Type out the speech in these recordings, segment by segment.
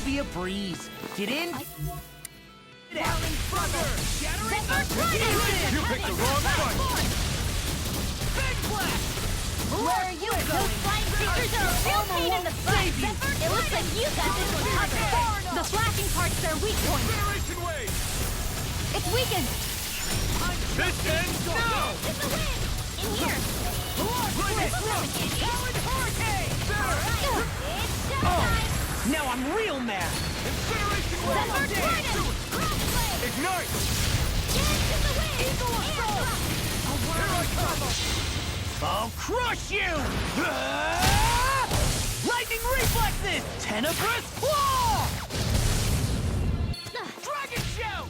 Be a breeze. Get in. You picked the wrong fight. Where are you going? Those flying creatures are a real pain in the butt. It looks like you got this one covered. The flashing part's their weak point. Generation wave. It's weakened. This ends now. It's the wind. In here. Powered hurricane. It's showtime. Now I'm real mad. Incineration wave. Ignite. Get into the wind. Eagle assault. Here I come. I'll crush you. Lightning reflexes. Tenebrous claw. Dragon shout.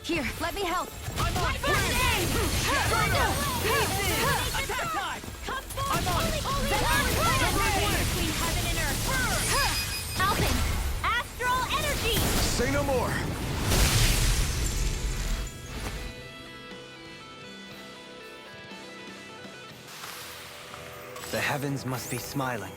Here, let me help. I'm on Pieces. Attack time. Come forward. I'm on. Between heaven and earth. Alvin, astral energy. Say no more. The heavens must be smiling.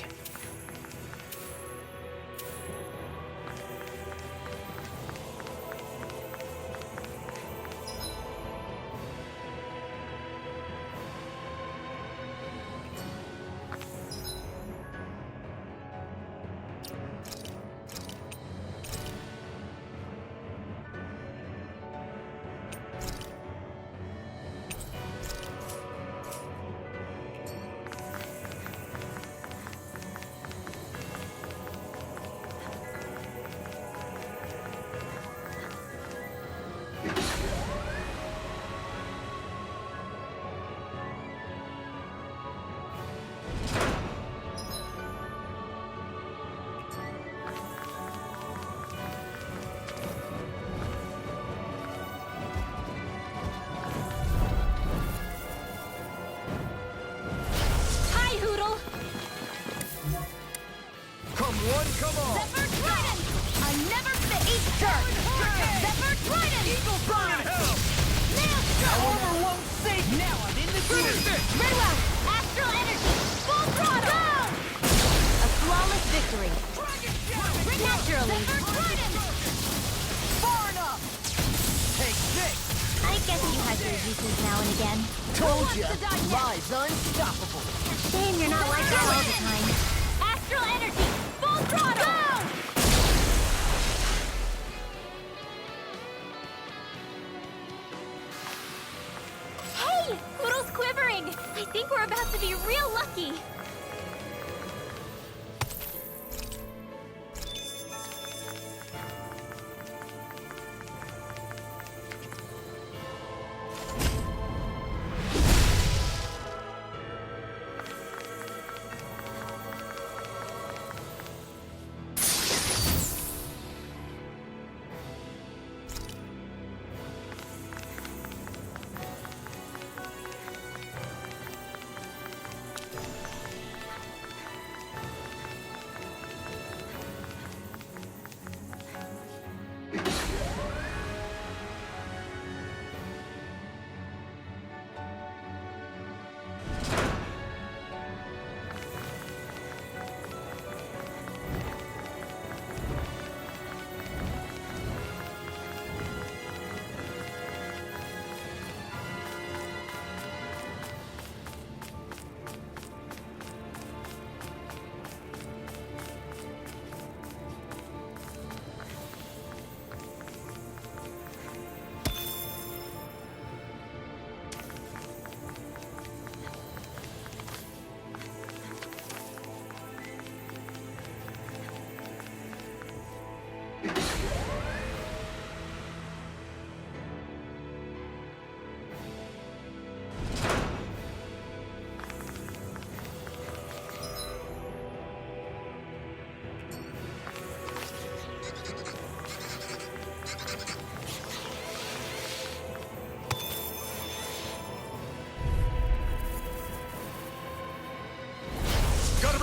Come on! Zephyr Trident! I never fit each turn! Zephyr Trident! Eagle burn in hell! Maelstrom! Armor won't save. Now I'm in the Finish groove. this! Very well! Astral Energy! Full throttle! Go! A flawless victory. Naturally. Zephyr Trident! Far enough. Take this. I guess you had your uses now and again. Told Who ya. wants to die next? Lies unstoppable. Shame you're not like that all the time. Astral Energy! Full throttle! Go! Hey! Poodle's quivering! I think we're about to be real lucky!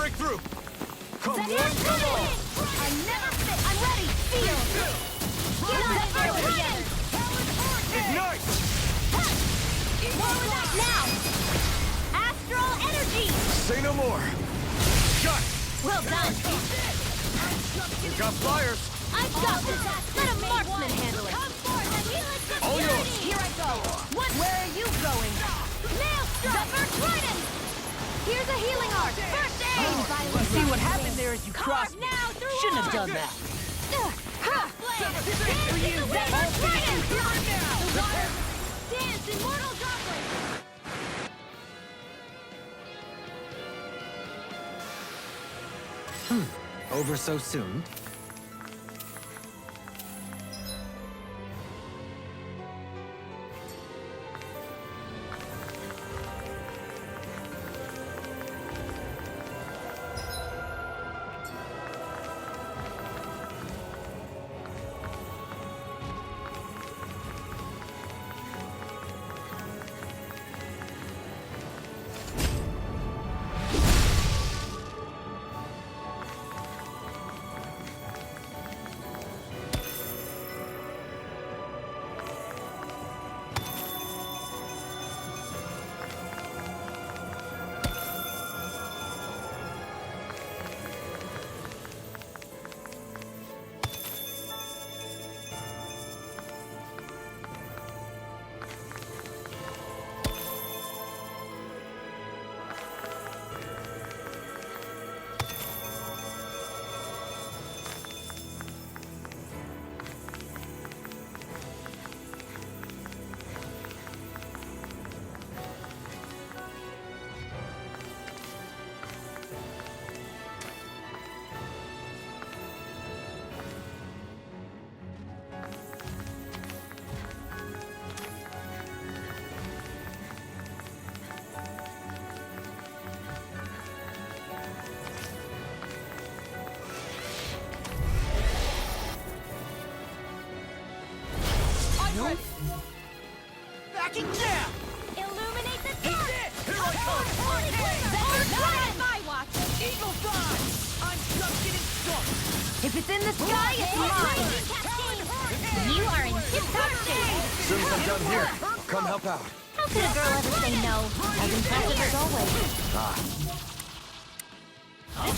break through! Come Set one, come all! I never fit. I'm ready. Feel. Zephyr Trident. Ignite! More with that now. Astral energy. Say no more! Shut! Well done. We've got flyers! I've got this. Let a marksman handle it. All yours! Here I go. What? Where are you going? Nail strike. Zephyr Trident. Here's a healing arc. First aid. See what happened there as you Carve crossed. now through Shouldn't have arc. done that. Dance For you. Zephyr Trident. Here now. The water. Dance, immortal droplet. Over so soon? Backing down. Illuminate the dark. Here I come! Zephyr Trident. My watch. Eagle Dawn. I'm just getting started. If it's in the sky, it's mine. You are in tip-top shape. Soon as I'm done here, come help out. How could a girl ever say no? As impressive as always.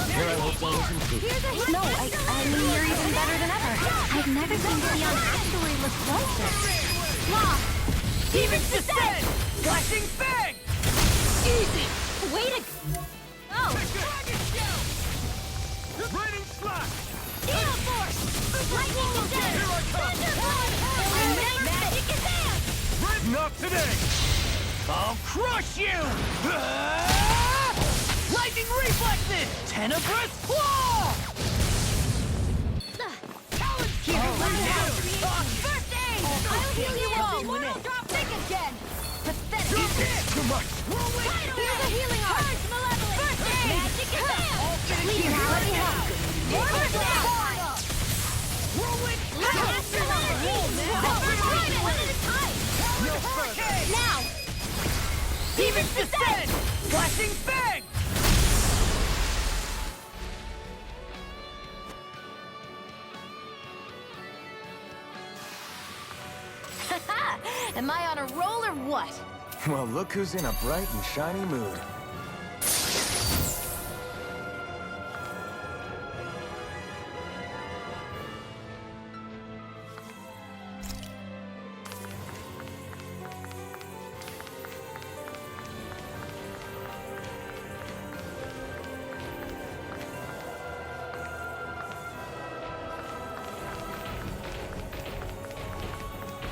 Here I hope that wasn't true. Here's a no, I mean you're even better than ever. I've never seen Sion actually look like this. Lost. Demon's Descent. Flashing Fang. Easy. Way to oh. Raining slash! Gale Force. Lightning Descent. Thunderbolt. I never magic advance. Not today! I'll crush you. Lightning Reflexes. Tenebrous Claw. Here now. First aid. I'll heal you all. Immortal drop kick again. Pathetic. Too much! Here's a healing arc. First aid. Magic advance. Leave now. Let me help. First aid. Whirlwind. Astral energy. Zephyr Trident. One at a time. No further. Now. Demon's Descent. Flashing Fang. Am I on a roll or what? Well, look who's in a bright and shiny mood.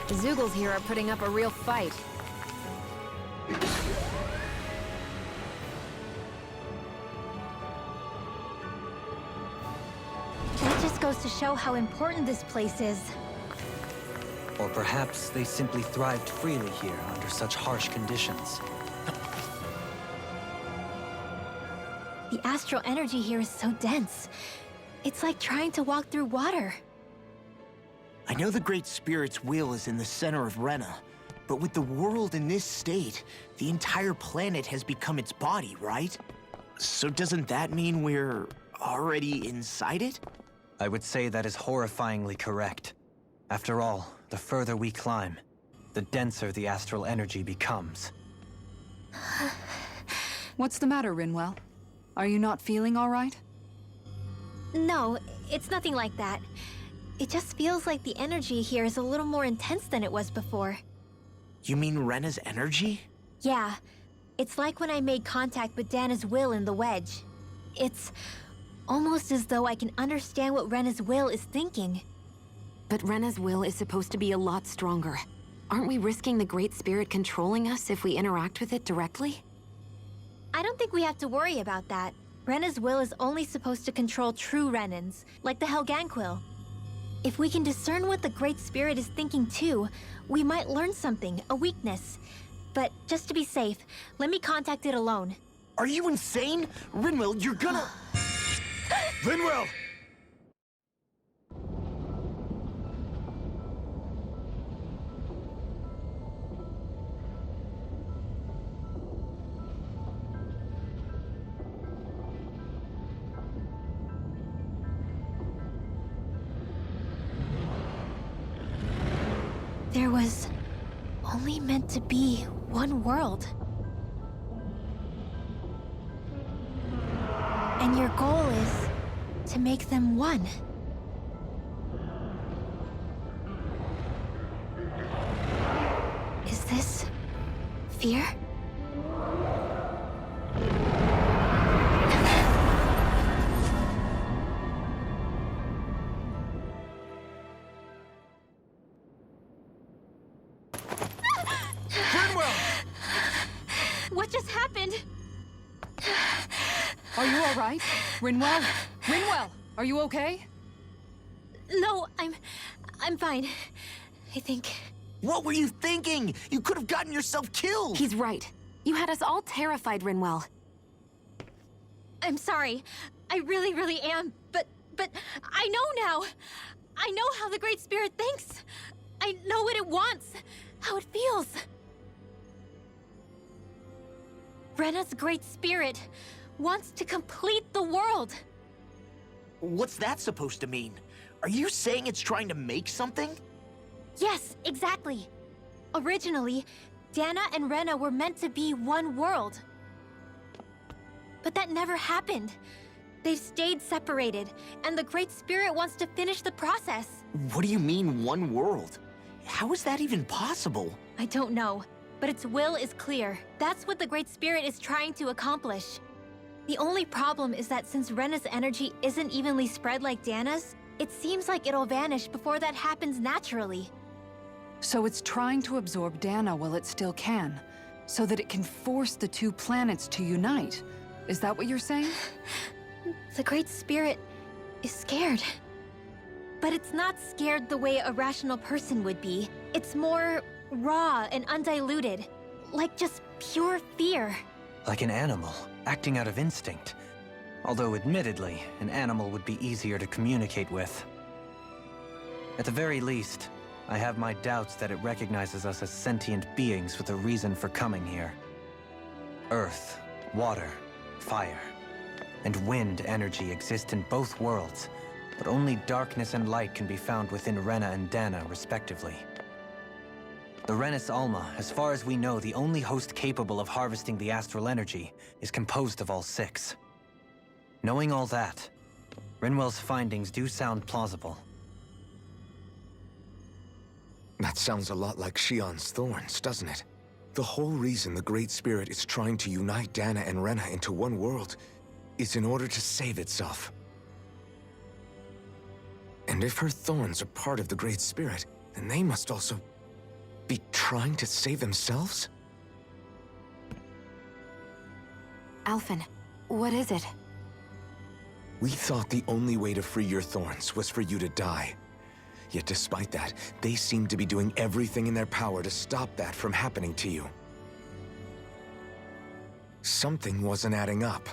The Zoogles here are putting up a real fight. That just goes to show how important this place is. Or perhaps they simply thrived freely here under such harsh conditions. The astral energy here is so dense. It's like trying to walk through water. I know the Great Spirit's will is in the center of Rena, but with the world in this state, the entire planet has become its body, right? So doesn't that mean we're already inside it? I would say that is horrifyingly correct. After all, the further we climb, the denser the astral energy becomes. What's the matter, Rinwell? Are you not feeling all right? No, it's nothing like that. It just feels like the energy here is a little more intense than it was before. You mean Rena's energy? Yeah, it's like when I made contact with Dana's will in the wedge. It's almost as though I can understand what Rena's will is thinking. But Rena's will is supposed to be a lot stronger. Aren't we risking the Great Spirit controlling us if we interact with it directly? I don't think we have to worry about that. Rena's will is only supposed to control true Renans, like the Helganquil. If we can discern what the Great Spirit is thinking too, we might learn something, a weakness. But just to be safe, let me contact it alone. Are you insane? Rinwell, you're gonna... Rinwell! There was only meant to be one world. And your goal is to make them one. Is this fear? What just happened? Are you all right? Rinwell? Rinwell, are you okay? No, I'm fine. I think. What were you thinking? You could have gotten yourself killed! He's right. You had us all terrified, Rinwell. I'm sorry. I really, really am. But I know now. I know how the Great Spirit thinks. I know what it wants, how it feels. Rena's Great Spirit wants to complete the world. What's that supposed to mean? Are you saying it's trying to make something? Yes, exactly. Originally, Dana and Rena were meant to be one world. But that never happened. They've stayed separated, and the Great Spirit wants to finish the process. What do you mean, one world? How is that even possible? I don't know, but its will is clear. That's what the Great Spirit is trying to accomplish. The only problem is that since Rena's energy isn't evenly spread like Dana's, it seems like it'll vanish before that happens naturally. So it's trying to absorb Dana while it still can, so that it can force the two planets to unite. Is that what you're saying? The Great Spirit is scared. But it's not scared the way a rational person would be. It's more raw and undiluted, like just pure fear. Like an animal, acting out of instinct. Although admittedly, an animal would be easier to communicate with. At the very least, I have my doubts that it recognizes us as sentient beings with a reason for coming here. Earth, water, fire, and wind energy exist in both worlds, but only darkness and light can be found within Rena and Dana, respectively. The Renis Alma, as far as we know, the only host capable of harvesting the astral energy, is composed of all six. Knowing all that, Rinwell's findings do sound plausible. That sounds a lot like Shion's thorns, doesn't it? The whole reason the Great Spirit is trying to unite Dana and Rena into one world is in order to save itself. And if her thorns are part of the Great Spirit, then they must also be trying to save themselves? Alphen, what is it? We thought the only way to free your thorns was for you to die. Yet despite that, they seem to be doing everything in their power to stop that from happening to you. Something wasn't adding up.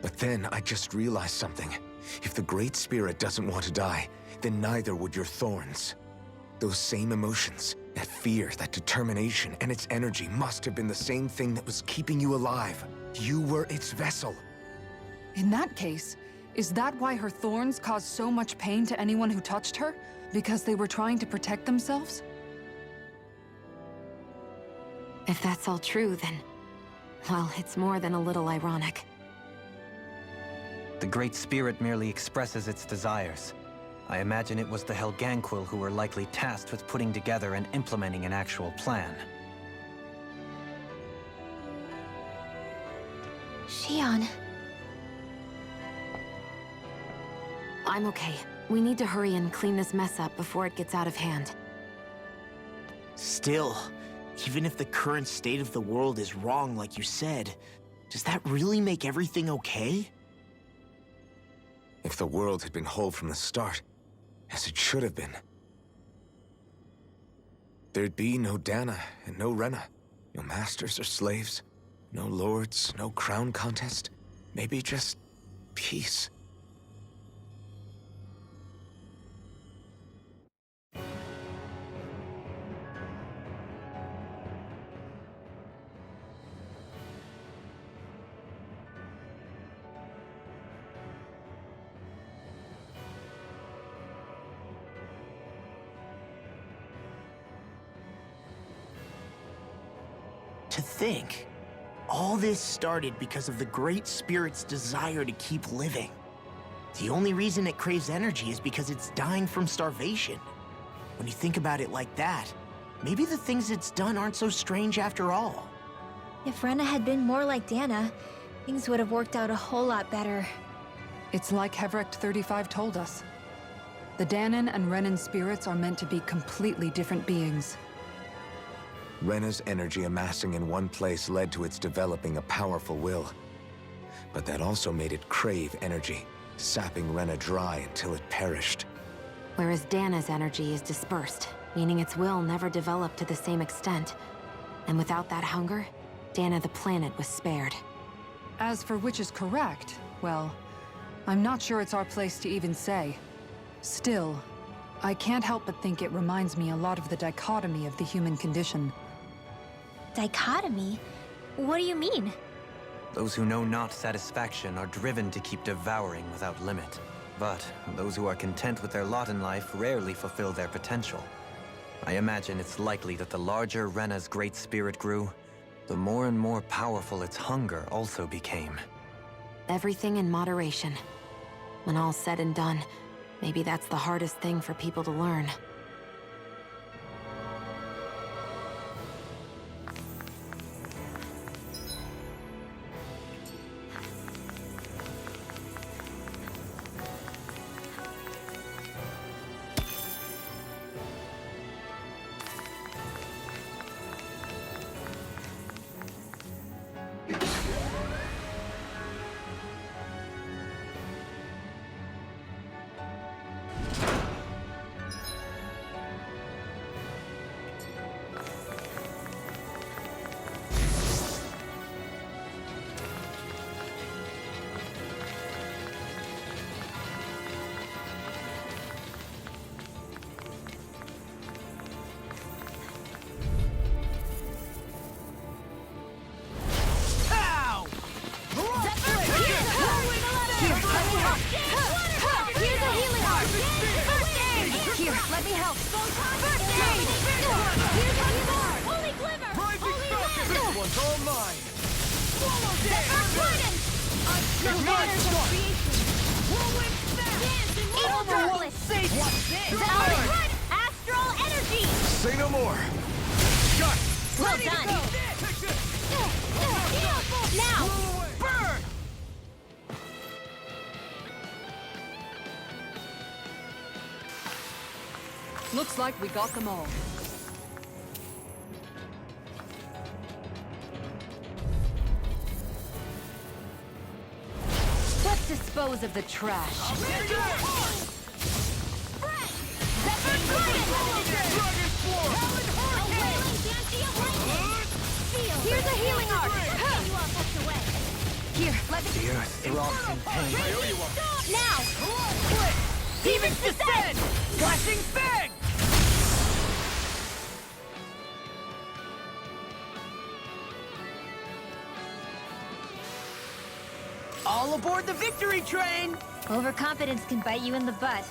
But then I just realized something. If the Great Spirit doesn't want to die, then neither would your thorns. Those same emotions, that fear, that determination, and its energy must have been the same thing that was keeping you alive. You were its vessel. In that case, is that why her thorns caused so much pain to anyone who touched her? Because they were trying to protect themselves? If that's all true, then... well, it's more than a little ironic. The Great Spirit merely expresses its desires. I imagine it was the Helganquil who were likely tasked with putting together and implementing an actual plan. Xion. I'm okay. We need to hurry and clean this mess up before it gets out of hand. Still, even if the current state of the world is wrong like you said, does that really make everything okay? If the world had been whole from the start, as it should have been, there'd be no Dana and no Rena. No masters or slaves. No lords, no crown contest. Maybe just peace. To think, all this started because of the Great Spirit's desire to keep living. The only reason it craves energy is because it's dying from starvation. When you think about it like that, maybe the things it's done aren't so strange after all. If Rena had been more like Dana, things would have worked out a whole lot better. It's like Hevrecht 35 told us. The Danan and Renan spirits are meant to be completely different beings. Rena's energy amassing in one place led to its developing a powerful will. But that also made it crave energy, sapping Rena dry until it perished. Whereas Dana's energy is dispersed, meaning its will never developed to the same extent. And without that hunger, Dana the planet was spared. As for which is correct, well, I'm not sure it's our place to even say. Still, I can't help but think it reminds me a lot of the dichotomy of the human condition. Dichotomy? What do you mean? Those who know not satisfaction are driven to keep devouring without limit. But those who are content with their lot in life rarely fulfill their potential. I imagine it's likely that the larger Rena's Great Spirit grew, the more and more powerful its hunger also became. Everything in moderation. When all's said and done, maybe that's the hardest thing for people to learn. Let me help. Holy Glimmer! This one's all mine! Astral Energy! Say no more! Shut! Well done! Now! Burn! Looks like we got them all. Let's dispose of the trash. Here's a healing arc! Here, let me... The earth throbs in pain. Now! Demon's Descent! Flashing Fang! All aboard the victory train! Overconfidence can bite you in the butt.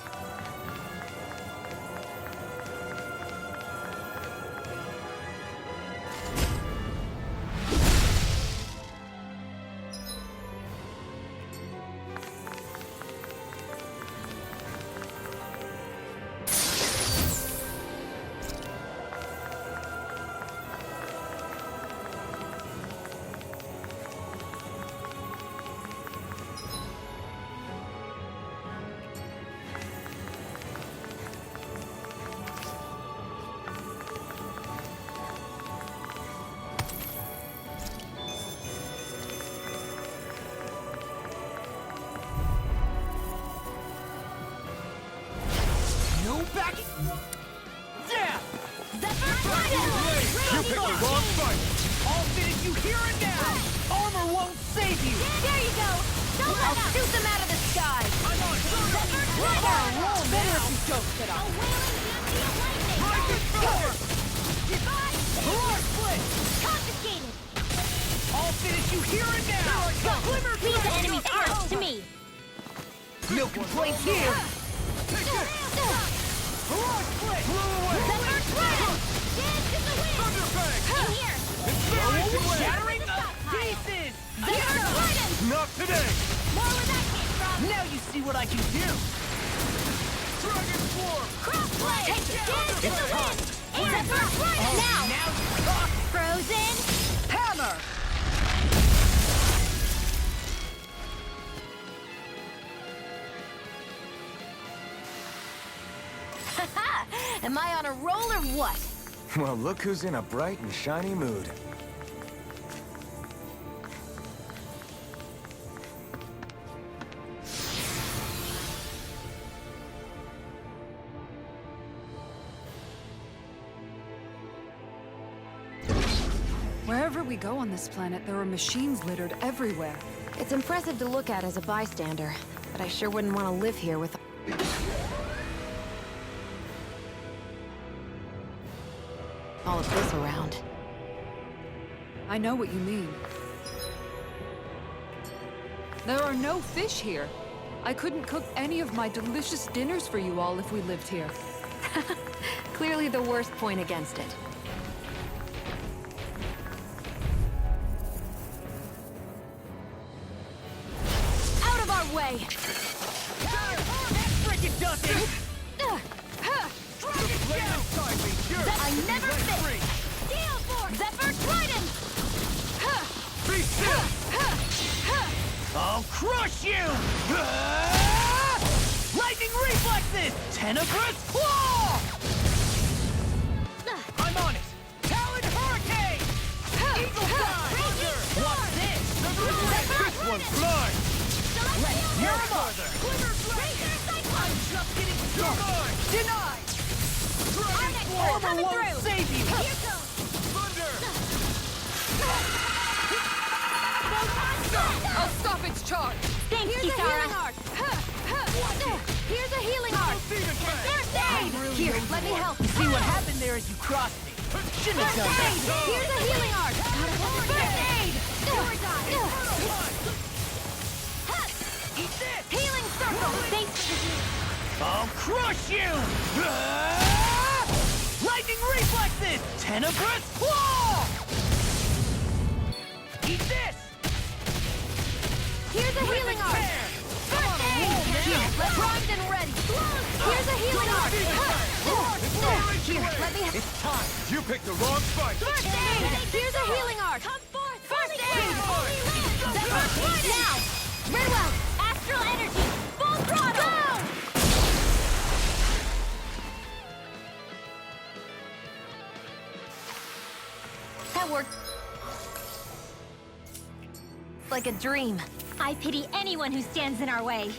No backing! Yeah! You picked the wrong fight! I'll finish you here and now! Armor won't save you! There you go! I'll shoot them out of the sky! I'm on! Better if you don't sit up! Rising power! Roar split! Confiscated! I'll finish you here and now! Glimmer leave the enemy first to me! No complaints here! Roar split! Blew away! Thunderfang! In here! Inspiration wave! Shattering the pieces! Not today! More where that came from! Now you see what I can do! Dragon Swarm! Crossblade! Dance in the wind! Now you talk! Frozen! Hammer! Am I on a roll or what? Well, look who's in a bright and shiny mood. Wherever we go on this planet, there are machines littered everywhere. It's impressive to look at as a bystander, but I sure wouldn't want to live here with... all of this around. I know what you mean. There are no fish here. I couldn't cook any of my delicious dinners for you all if we lived here. Clearly the worst point against it. Out of our way! That frickin' does it! Blade inside me! You're I never let fit! free! Steel Force! Zephyr Trident! Be still! I'll crush you! Lightning reflexes! Tenebrous claw! I'm on it! Talon hurricane! Eagle dive! What's this? This one's mine! Let's hear further! I'm just getting started! Denied! Armor won't save you! Thunder! I'll stop its charge! Thanks, Kisara. Here's a healing art! First aid! Here, let me help. You see what happened there is you crossed me. Shouldn't have done that. Here's a healing art! First aid! Eat this! Healing circle! Thanks for the heal. I'll crush you! Lightning reflexes! Tenebrous claw! Eat this! Here's a healing art! First aid! Here, primed and ready! Here's a healing art! Here, let me... It's time! You picked the wrong fight! First aid! Here's a healing art! Come forth! First aid! Now! Very well! Astral energy! Full throttle! Go! That worked like a dream. I pity anyone who stands in our way.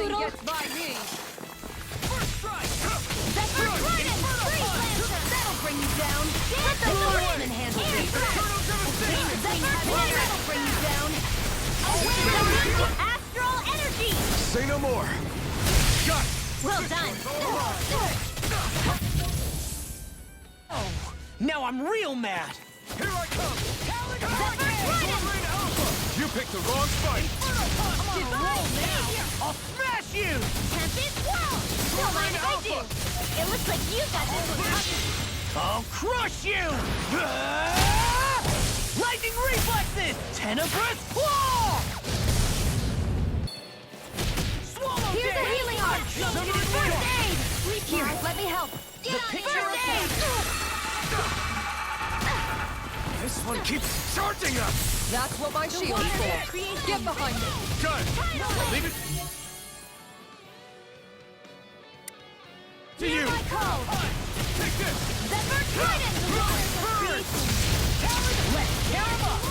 Nothing gets by me. First strike! Zephyr Trident! Freeze Lancer! That'll bring you down! Let the swordsman handle this! Zephyr Trident! That'll bring you down! Astral Energy! Say no more! Got it! Well done! Now I'm real mad! Here I come! Zephyr Trident! Alpha! You picked the wrong fight! I'll smash you! Tempest Swirl! Don't mind if I do! It looks like you got this one covered! I'll crush you! Lightning reflexes! Tenebrous claw! Swallow Here's a healing arch! First aid! Here, let me help. First aid! This one keeps charging us! That's what my shield's for. Get behind me. Got it! Leave it to you! My call! Take this! Zephyr Trident! Burn! Let's tear 'em up!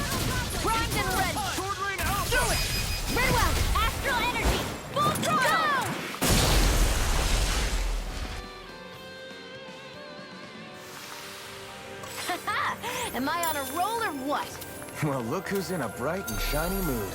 Primed and ready! Sword Rain Alpha! Do it! Very well! Astral Energy! Full throttle! Haha! Am I on a roll or what? Well, look who's in a bright and shiny mood.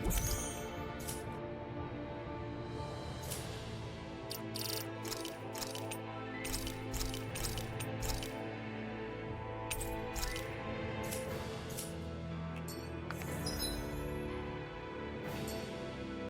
You